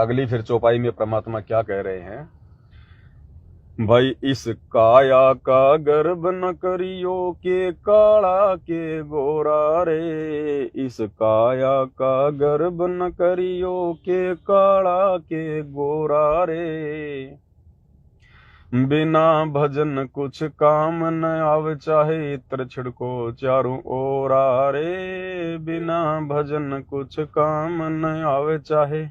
अगली फिर चौपाई में परमात्मा क्या कह रहे हैं, भाई इस काया का गर्भ न करियो के काला के गोरा रे, इस काया का गर्भ न करियो के काला के गोरा रे, बिना भजन कुछ काम न आवे चाहे इत्र छिड़को चारों ओरा रे, बिना भजन कुछ काम न आवे चाहे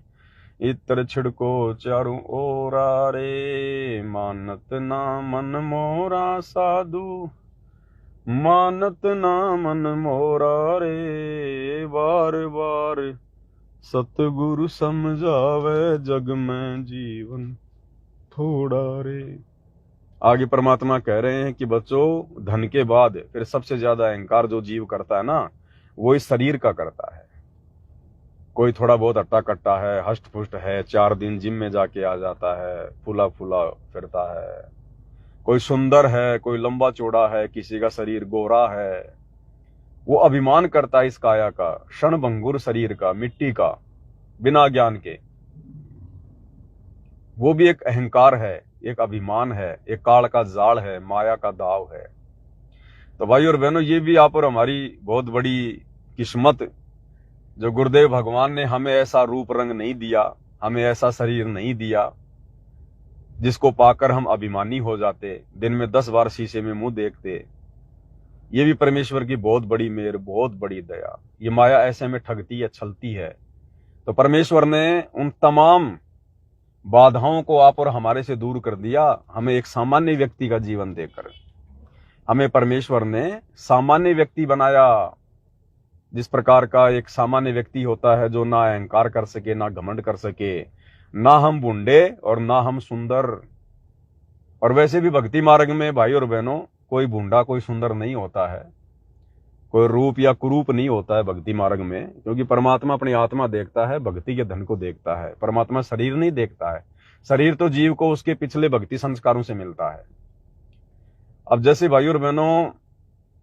इत्र छिड़को चारों ओरा रे, मानत ना मन मोरा साधु, मानत ना मन मोरा रे, बार बार सतगुरु समझावे जग में जीवन थोड़ा रे। आगे परमात्मा कह रहे हैं कि बच्चों, धन के बाद फिर सबसे ज्यादा अहंकार जो जीव करता है ना, वो इस शरीर का करता है। कोई थोड़ा बहुत अट्टा कट्टा है, हष्ट पुष्ट है, 4 दिन जिम में जाके आ जाता है, फूला फूला फिरता है, कोई सुंदर है, कोई लंबा चौड़ा है, किसी का शरीर गोरा है, वो अभिमान करता है इस काया का, क्षणभंगुर शरीर का, मिट्टी का, बिना ज्ञान के। वो भी एक अहंकार है, एक अभिमान है, एक काल का जाल है, माया का दाव है। तो भाई और बहनों, ये भी आप और हमारी बहुत बड़ी किस्मत, जो गुरुदेव भगवान ने हमें ऐसा रूप रंग नहीं दिया, हमें ऐसा शरीर नहीं दिया जिसको पाकर हम अभिमानी हो जाते, दिन में 10 बार शीशे में मुंह देखते। ये भी परमेश्वर की बहुत बड़ी मेहर, बहुत बड़ी दया। ये माया ऐसे में ठगती है, छलती है। तो परमेश्वर ने उन तमाम बाधाओं को आप और हमारे से दूर कर दिया, हमें एक सामान्य व्यक्ति का जीवन देकर। हमें परमेश्वर ने सामान्य व्यक्ति बनाया। जिस प्रकार का एक सामान्य व्यक्ति होता है, जो ना अहंकार कर सके, ना घमंड कर सके, ना हम बूढ़े और ना हम सुंदर। और वैसे भी भक्ति मार्ग में भाई और बहनों, कोई बूढ़ा कोई सुंदर नहीं होता है, कोई रूप या कुरूप नहीं होता है भक्ति मार्ग में, क्योंकि परमात्मा अपनी आत्मा देखता है, भक्ति के धन को देखता है। परमात्मा शरीर नहीं देखता है। शरीर तो जीव को उसके पिछले भक्ति संस्कारों से मिलता है। अब जैसे भाई और बहनों,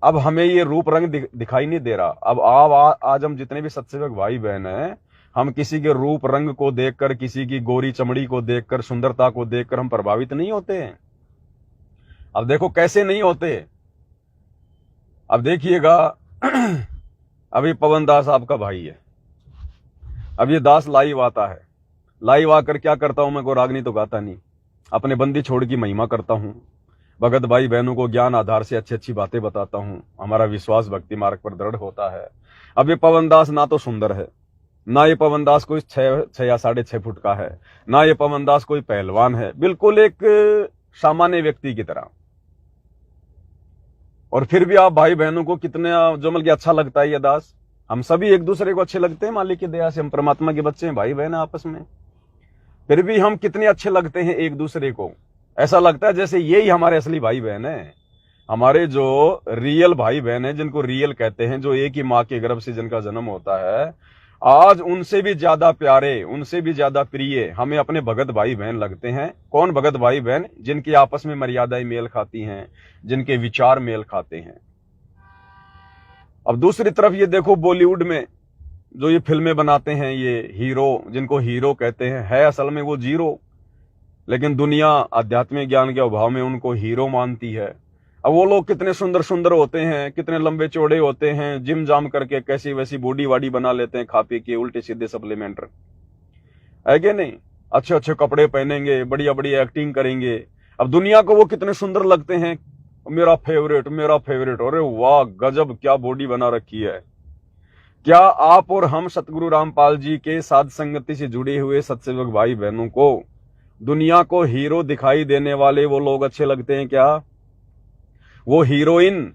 अब हमें ये रूप रंग दिखाई नहीं दे रहा। अब आज हम जितने भी सत्सेवक भाई बहन हैं, हम किसी के रूप रंग को देखकर, किसी की गोरी चमड़ी को देखकर, सुंदरता को देखकर हम प्रभावित नहीं होते हैं। अब देखो कैसे नहीं होते। अब देखिएगा, अभी पवन दास आपका भाई है। अब ये दास लाइव आता है, लाइव आकर क्या करता हूं मैं, को रागनी तो गाता नहीं, अपने बंदी छोड़ की महिमा करता हूं, भगत भाई बहनों को ज्ञान आधार से अच्छी अच्छी बातें बताता हूं, हमारा विश्वास भक्ति मार्ग पर दृढ़ होता है। अब ये पवन दास ना तो सुंदर है, ना ये पवन दास कोई 6 या 6.5 फुट का है, ना ये पवन दास कोई पहलवान है, बिल्कुल एक सामान्य व्यक्ति की तरह। और फिर भी आप भाई बहनों को कितने जो मतलब अच्छा लगता है ये दास। हम सभी एक दूसरे को अच्छे लगते हैं, मालिक की दया से। हम परमात्मा के बच्चे हैं, भाई बहन आपस में। फिर भी हम कितने अच्छे लगते हैं एक दूसरे को। ऐसा लगता है जैसे यही हमारे असली भाई बहन है, हमारे जो रियल भाई बहन है, जिनको रियल कहते हैं, जो एक ही माँ के गर्भ से जिनका जन्म होता है, आज उनसे भी ज्यादा प्यारे, उनसे भी ज्यादा प्रिय हमें अपने भगत भाई बहन लगते हैं। कौन भगत भाई बहन? जिनकी आपस में मर्यादाएं मेल खाती हैं, जिनके विचार मेल खाते हैं। अब दूसरी तरफ ये देखो, बॉलीवुड में जो ये फिल्में बनाते हैं, ये हीरो, जिनको हीरो कहते हैं, है असल में वो जीरो, लेकिन दुनिया आध्यात्मिक ज्ञान के अभाव में उनको हीरो मानती है। अब वो लोग कितने सुंदर सुंदर होते हैं, कितने लंबे चौड़े होते हैं, जिम जाम करके कैसी वैसी बॉडी वाडी बना लेते हैं, खा पी के उल्टे सीधे सप्लीमेंट, है कि नहीं? अच्छे अच्छे कपड़े पहनेंगे, बढ़िया बढ़िया एक्टिंग करेंगे। अब दुनिया को वो कितने सुंदर लगते हैं, मेरा फेवरेट मेरा फेवरेट। अरे वाह, गजब, क्या बॉडी बना रखी है। क्या आप और हम सतगुरु रामपाल जी के साध संगति से जुड़े हुए सत्सेवक भाई बहनों को दुनिया को हीरो दिखाई देने वाले वो लोग अच्छे लगते हैं क्या? वो हीरोइन,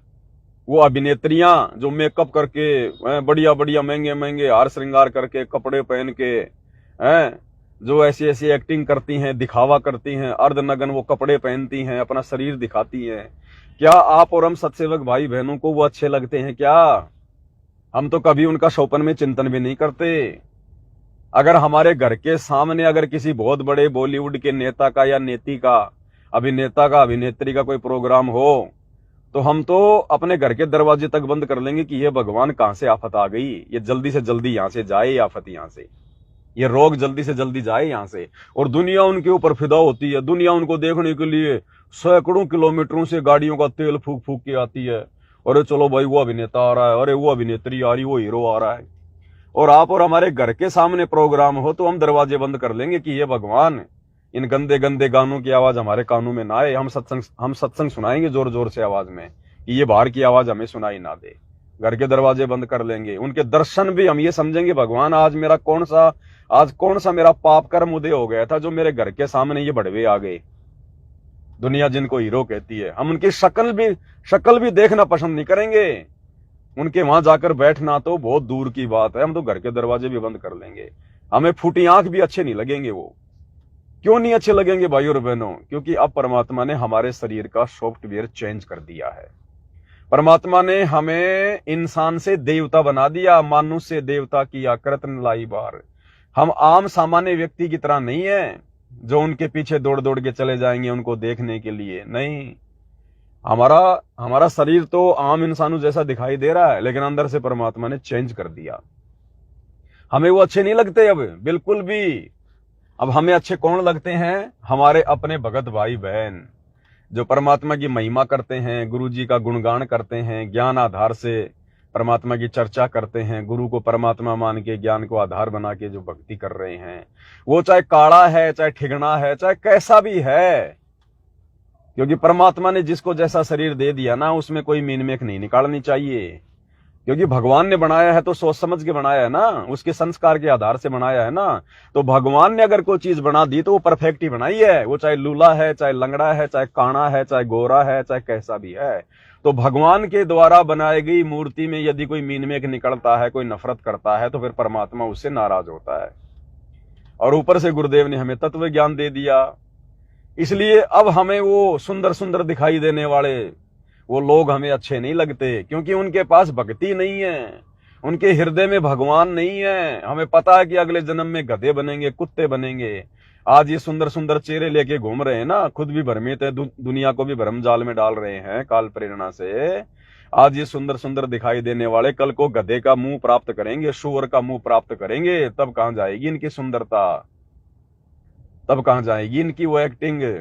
वो अभिनेत्रियां जो मेकअप करके, बढ़िया बढ़िया महंगे महंगे हार श्रृंगार करके, कपड़े पहन के, जो ऐसी ऐसी एक्टिंग करती हैं, दिखावा करती हैं, अर्धनग्न वो कपड़े पहनती हैं, अपना शरीर दिखाती हैं, क्या आप और हम सत्सेवक भाई बहनों को वो अच्छे लगते हैं क्या? हम तो कभी उनका स्वप्न में चिंतन भी नहीं करते। अगर हमारे घर के सामने अगर किसी बहुत बड़े बॉलीवुड के नेता का या नेती का, अभिनेता का, अभिनेत्री का कोई प्रोग्राम हो, तो हम तो अपने घर के दरवाजे तक बंद कर लेंगे कि ये भगवान कहां से आफत आ गई, ये जल्दी से जल्दी यहां से जाए, आफत यहां से। ये रोग जल्दी से जल्दी जाए यहाँ से। और दुनिया उनके ऊपर फिदा होती है, दुनिया उनको देखने के लिए सैकड़ों किलोमीटरों से गाड़ियों का तेल फूक फूक के आती है। अरे चलो भाई वो अभिनेता आ रहा है, अरे वो अभिनेत्री आ रही, वो हीरो आ रहा है। और आप और हमारे घर के सामने प्रोग्राम हो तो हम दरवाजे बंद कर लेंगे कि ये भगवान इन गंदे गंदे गानों की आवाज हमारे कानों में ना आए। हम सत्संग सुनाएंगे जोर जोर से आवाज में कि ये बाहर की आवाज हमें सुनाई ना दे। घर के दरवाजे बंद कर लेंगे। उनके दर्शन भी हम ये समझेंगे भगवान आज कौन सा मेरा पाप कर्म उदय हो गया था जो मेरे घर के सामने ये बड़वे आ गए। दुनिया जिनको हीरो कहती है, हम उनकी शक्ल भी देखना पसंद नहीं करेंगे। उनके वहां जाकर बैठना तो बहुत दूर की बात है, हम तो घर के दरवाजे भी बंद कर लेंगे। हमें फूटी आंख भी अच्छे नहीं लगेंगे। वो क्यों नहीं अच्छे लगेंगे भाइयों और बहनों? क्योंकि अब परमात्मा ने हमारे शरीर का सॉफ्टवेयर चेंज कर दिया है। परमात्मा ने हमें इंसान से देवता बना दिया। मानुष से देवता किया कृतन लाई बार। हम आम सामान्य व्यक्ति की तरह नहीं है जो उनके पीछे दौड़ दौड़ के चले जाएंगे उनको देखने के लिए। नहीं, हमारा शरीर तो आम इंसानों जैसा दिखाई दे रहा है, लेकिन अंदर से परमात्मा ने चेंज कर दिया। हमें वो अच्छे नहीं लगते अब बिल्कुल भी। अब हमें अच्छे कौन लगते हैं? हमारे अपने भगत भाई बहन जो परमात्मा की महिमा करते हैं, गुरु जी का गुणगान करते हैं, ज्ञान आधार से परमात्मा की चर्चा करते हैं, गुरु को परमात्मा मान के ज्ञान को आधार बना के जो भक्ति कर रहे हैं। वो चाहे काड़ा है, चाहे ठिगना है, चाहे कैसा भी है, क्योंकि परमात्मा ने जिसको जैसा शरीर दे दिया ना, उसमें कोई मीन मेख नहीं निकालनी चाहिए। क्योंकि भगवान ने बनाया है तो सोच समझ के बनाया है ना, उसके संस्कार के आधार से बनाया है ना। तो भगवान ने अगर कोई चीज बना दी तो वो परफेक्ट ही बनाई है। वो चाहे लूला है, चाहे लंगड़ा है, चाहे काना है, चाहे गोरा है, चाहे कैसा भी है। तो भगवान के द्वारा बनाई गई मूर्ति में यदि कोई मीन मेख निकलता है, कोई नफरत करता है, तो फिर परमात्मा उससे नाराज होता है। और ऊपर से गुरुदेव ने हमें तत्व ज्ञान दे दिया। इसलिए अब हमें वो सुंदर सुंदर दिखाई देने वाले वो लोग हमें अच्छे नहीं लगते, क्योंकि उनके पास भक्ति नहीं है, उनके हृदय में भगवान नहीं है। हमें पता है कि अगले जन्म में गधे बनेंगे, कुत्ते बनेंगे। आज ये सुंदर सुंदर चेहरे लेके घूम रहे हैं ना, खुद भी भ्रमित है, दुनिया को भी भ्रम जाल में डाल रहे हैं काल प्रेरणा से। आज ये सुंदर सुंदर दिखाई देने वाले कल को गधे का मुंह प्राप्त करेंगे, सूअर का मुंह प्राप्त करेंगे। तब कहां जाएगी इनकी सुंदरता? तब कहां जाएगी इनकी वो एक्टिंग?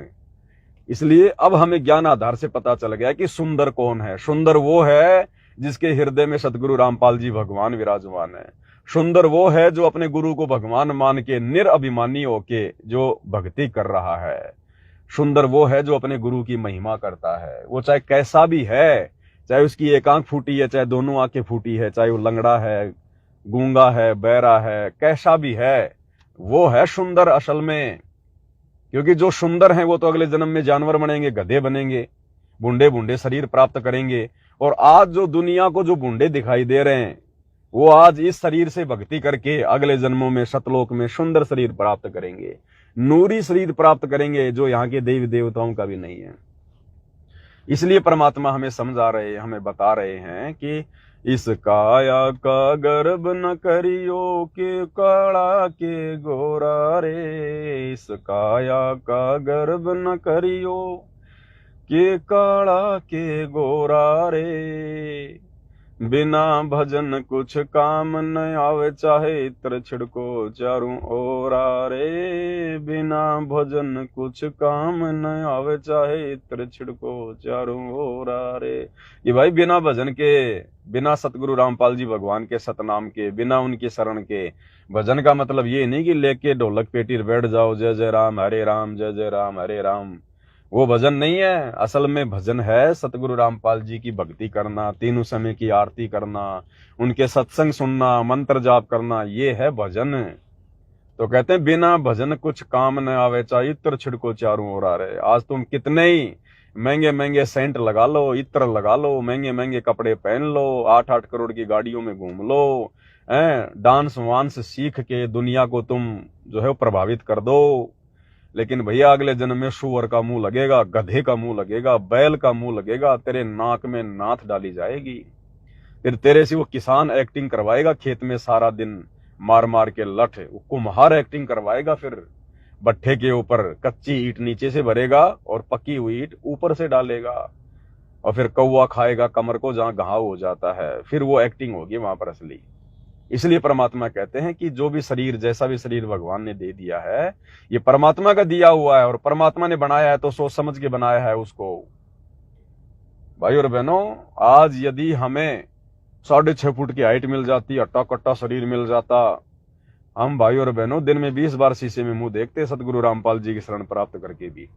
इसलिए अब हमें ज्ञान आधार से पता चल गया कि सुंदर कौन है। सुंदर वो है जिसके हृदय में सतगुरु रामपाल जी भगवान विराजमान है। सुंदर वो है जो अपने गुरु को भगवान मान के निरअभिमानी होके जो भक्ति कर रहा है। सुंदर वो है जो अपने गुरु की महिमा करता है। वो चाहे कैसा भी है, चाहे उसकी एक आंख फूटी है, चाहे दोनों आंखें फूटी है, चाहे वो लंगड़ा है, गूंगा है, बहरा है, कैसा भी है, वो है सुंदर असल में। क्योंकि जो सुंदर हैं वो तो अगले जन्म में जानवर बनेंगे, गधे बनेंगे, बूढ़े बूढ़े शरीर प्राप्त करेंगे। और आज जो दुनिया को जो बूढ़े दिखाई दे रहे हैं, वो आज इस शरीर से भक्ति करके अगले जन्मों में सतलोक में सुंदर शरीर प्राप्त करेंगे, नूरी शरीर प्राप्त करेंगे, जो यहाँ के देवी देवताओं का भी नहीं है। इसलिए परमात्मा हमें समझा रहे, हमें बता रहे हैं कि इस काया का गर्भ न करियो के काला के गोरा रे। इस काया का गर्भ न करियो के काला के गोरा रे। बिना भजन कुछ काम न आवे, चाहे इत्र छिड़को चारों ओरा रे। बिना भजन कुछ काम न आवे, चाहे इत्र छिड़को चारों ओरा रे। ये भाई बिना भजन के, बिना सतगुरु रामपाल जी भगवान के सतनाम के, बिना उनकी शरण के, भजन का मतलब ये नहीं कि लेके ढोलक पेटी बैठ जाओ जय जय राम हरे राम, जय जय राम हरे राम। वो भजन नहीं है। असल में भजन है सतगुरु रामपाल जी की भक्ति करना, तीनों समय की आरती करना, उनके सत्संग सुनना, मंत्र जाप करना, ये है भजन। तो कहते हैं बिना भजन कुछ काम न आवे, चाहे इत्र छिड़को चारों ओर आ रहे। आज तुम कितने ही महंगे महंगे सेंट लगा लो, इत्र लगा लो, महंगे महंगे कपड़े पहन लो, 8-8 करोड़ की गाड़ियों में घूम लो, डांस वांस सीख के दुनिया को तुम जो है प्रभावित कर दो। लेकिन भैया अगले जन्म में सूअर का मुंह लगेगा, गधे का मुंह लगेगा, बैल का मुंह लगेगा, तेरे नाक में नाथ डाली जाएगी। फिर तेरे से वो किसान एक्टिंग करवाएगा खेत में सारा दिन मार मार के लठ, वो कुम्हार एक्टिंग करवाएगा। फिर भट्ठे के ऊपर कच्ची ईंट नीचे से भरेगा और पकी हुई ईंट ऊपर से डालेगा, और फिर कौवा खाएगा कमर को जहां घाव हो जाता है। फिर वो एक्टिंग होगी वहां पर असली। इसलिए परमात्मा कहते हैं कि जो भी शरीर, जैसा भी शरीर भगवान ने दे दिया है, ये परमात्मा का दिया हुआ है और परमात्मा ने बनाया है तो सोच समझ के बनाया है उसको। भाई और बहनों, आज यदि हमें 6.5 फुट की हाइट मिल जाती, अट्टा कट्टा शरीर मिल जाता, हम भाई और बहनों दिन में 20 बार शीशे में मुंह देखते सदगुरु रामपाल जी की शरण प्राप्त करके भी।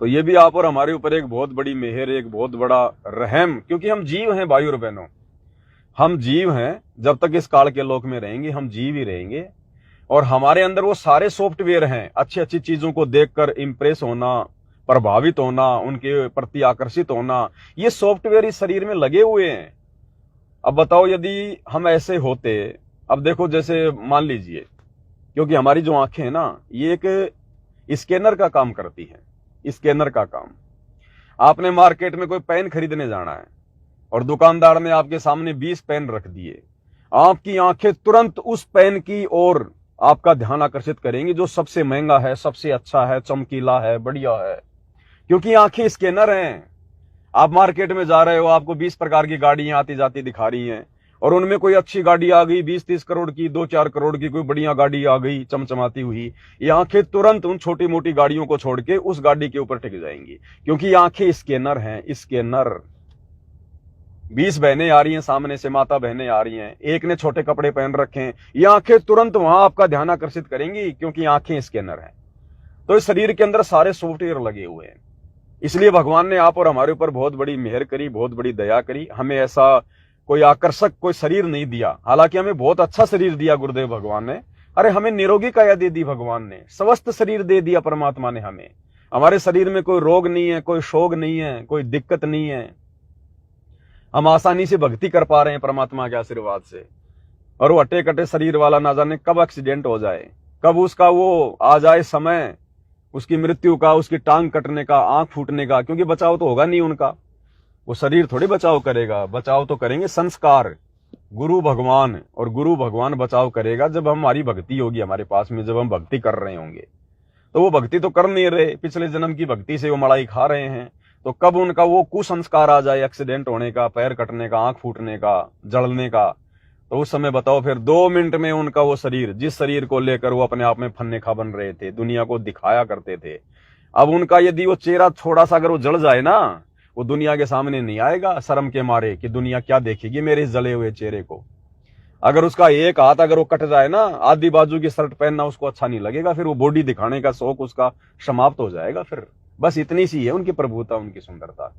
तो ये भी आप और हमारे ऊपर एक बहुत बड़ी मेहर, एक बहुत बड़ा रहम, क्योंकि हम जीव हैं भाई और बहनों, हम जीव हैं। जब तक इस काल के लोक में रहेंगे हम जीव ही रहेंगे, और हमारे अंदर वो सारे सॉफ्टवेयर हैं, अच्छी अच्छी चीजों को देखकर इंप्रेस होना, प्रभावित होना, उनके प्रति आकर्षित होना, ये सॉफ्टवेयर इस शरीर में लगे हुए हैं। अब बताओ यदि हम ऐसे होते, अब देखो जैसे मान लीजिए, क्योंकि हमारी जो आंखें हैं ना, ये एक स्कैनर का काम करती हैं, स्कैनर का काम। आपने मार्केट में कोई पेन खरीदने जाना है और दुकानदार ने आपके सामने 20 पेन रख दिए, आपकी आंखें तुरंत उस पेन की ओर आपका ध्यान आकर्षित करेंगी जो सबसे महंगा है, सबसे अच्छा है, चमकीला है, बढ़िया है, क्योंकि आंखें स्कैनर हैं। आप मार्केट में जा रहे हो, आपको 20 प्रकार की गाड़ियां आती जाती दिखा रही हैं, और उनमें कोई अच्छी गाड़ी आ गई 20-30 करोड़ की, 2-4 करोड़ की कोई बढ़िया गाड़ी आ गई चमचमाती हुई, ये आंखें तुरंत उन छोटी मोटी गाड़ियों को छोड़ के उस गाड़ी के ऊपर टिक जाएंगी, क्योंकि आंखें स्कैनर हैं, स्कैनर। 20 बहनें आ रही हैं सामने से, माता बहनें आ रही हैं, एक ने छोटे कपड़े पहन रखे हैं, ये आंखें तुरंत वहां आपका ध्यान आकर्षित करेंगी, क्योंकि आंखें स्कैनर हैं। तो इस शरीर के अंदर सारे सॉफ्टवेयर लगे हुए हैं। इसलिए भगवान ने आप और हमारे ऊपर बहुत बड़ी मेहर करी, बहुत बड़ी दया करी। हमें ऐसा कोई आकर्षक कोई शरीर नहीं दिया, हालांकि हमें बहुत अच्छा शरीर दिया गुरुदेव भगवान ने। अरे हमें निरोगी काया दे दी भगवान ने, स्वस्थ शरीर दे दिया परमात्मा ने हमें। हमारे शरीर में कोई रोग नहीं है, कोई शोक नहीं है, कोई दिक्कत नहीं है। हम आसानी से भक्ति कर पा रहे हैं परमात्मा के आशीर्वाद से। और वो अटे कटे शरीर वाला ना जाने कब एक्सीडेंट हो जाए, कब उसका वो आ जाए समय, उसकी मृत्यु का, उसकी टांग कटने का, आंख फूटने का, क्योंकि बचाव तो होगा नहीं उनका। वो शरीर थोड़ी बचाव करेगा, बचाव तो करेंगे संस्कार, गुरु भगवान। और गुरु भगवान बचाव करेगा जब हमारी भक्ति होगी हमारे पास में, जब हम भक्ति कर रहे होंगे। तो वो भक्ति तो कर नहीं रहे, पिछले जन्म की भक्ति से वो मलाई खा रहे हैं। तो कब उनका वो कुसंस्कार आ जाए, एक्सीडेंट होने का, पैर कटने का, आंख फूटने का, जलने का, तो उस समय बताओ फिर 2 मिनट में उनका वो शरीर, जिस शरीर को लेकर वो अपने आप में फन्नेखा बन रहे थे, दुनिया को दिखाया करते थे, अब उनका यदि वो चेहरा थोड़ा सा अगर वो जल जाए ना, वो दुनिया के सामने नहीं आएगा शर्म के मारे कि दुनिया क्या देखेगी मेरे इस जले हुए चेहरे को। अगर उसका एक हाथ अगर वो कट जाए ना, आधी बाजू की शर्ट पहनना उसको अच्छा नहीं लगेगा, फिर वो बॉडी दिखाने का शौक उसका समाप्त हो जाएगा। फिर बस इतनी सी है उनकी प्रभुता, उनकी सुंदरता।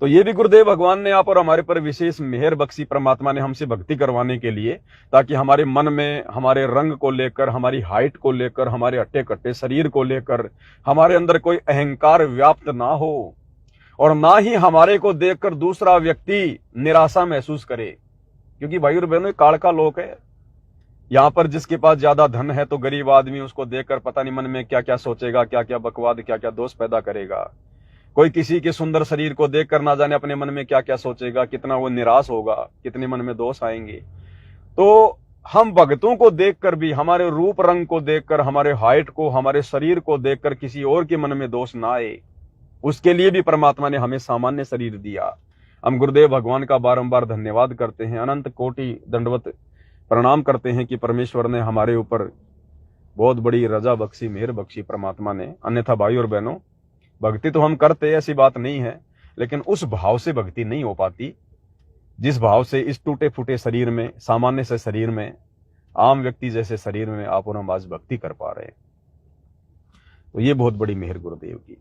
तो ये भी गुरुदेव भगवान ने आप और हमारे पर विशेष मेहर बख्शी, परमात्मा ने हमसे भक्ति करवाने के लिए, ताकि हमारे मन में, हमारे रंग को लेकर, हमारी हाइट को लेकर, हमारे अट्टे कट्टे शरीर को लेकर हमारे अंदर कोई अहंकार व्याप्त ना हो, और ना ही हमारे को देखकर दूसरा व्यक्ति निराशा महसूस करे। क्योंकि भाई और बहनों, काल का लोक है। यहाँ पर जिसके पास ज्यादा धन है तो गरीब आदमी उसको देखकर पता नहीं मन में क्या क्या सोचेगा, क्या क्या बकवाद, क्या क्या दोष पैदा करेगा। कोई किसी के सुंदर शरीर को देखकर ना जाने अपने मन में क्या क्या सोचेगा, कितना वो निराश होगा, कितने मन में दोष आएंगे। तो हम भक्तों को देखकर भी, हमारे रूप रंग को देखकर, हमारे हाइट को, हमारे शरीर को देखकर किसी और के मन में दोष ना आए, उसके लिए भी परमात्मा ने हमें सामान्य शरीर दिया। हम गुरुदेव भगवान का बारंबार धन्यवाद करते हैं, अनंत कोटि दंडवत प्रणाम करते हैं कि परमेश्वर ने हमारे ऊपर बहुत बड़ी रजा बख्शी, मेहर बख्शी परमात्मा ने। अन्यथा भाई और बहनों, भक्ति तो हम करते, ऐसी बात नहीं है, लेकिन उस भाव से भक्ति नहीं हो पाती जिस भाव से इस टूटे फूटे शरीर में, सामान्य से शरीर में, आम व्यक्ति जैसे शरीर में आप और हम आज भक्ति कर पा रहे हैं। तो ये बहुत बड़ी मेहर गुरुदेव की।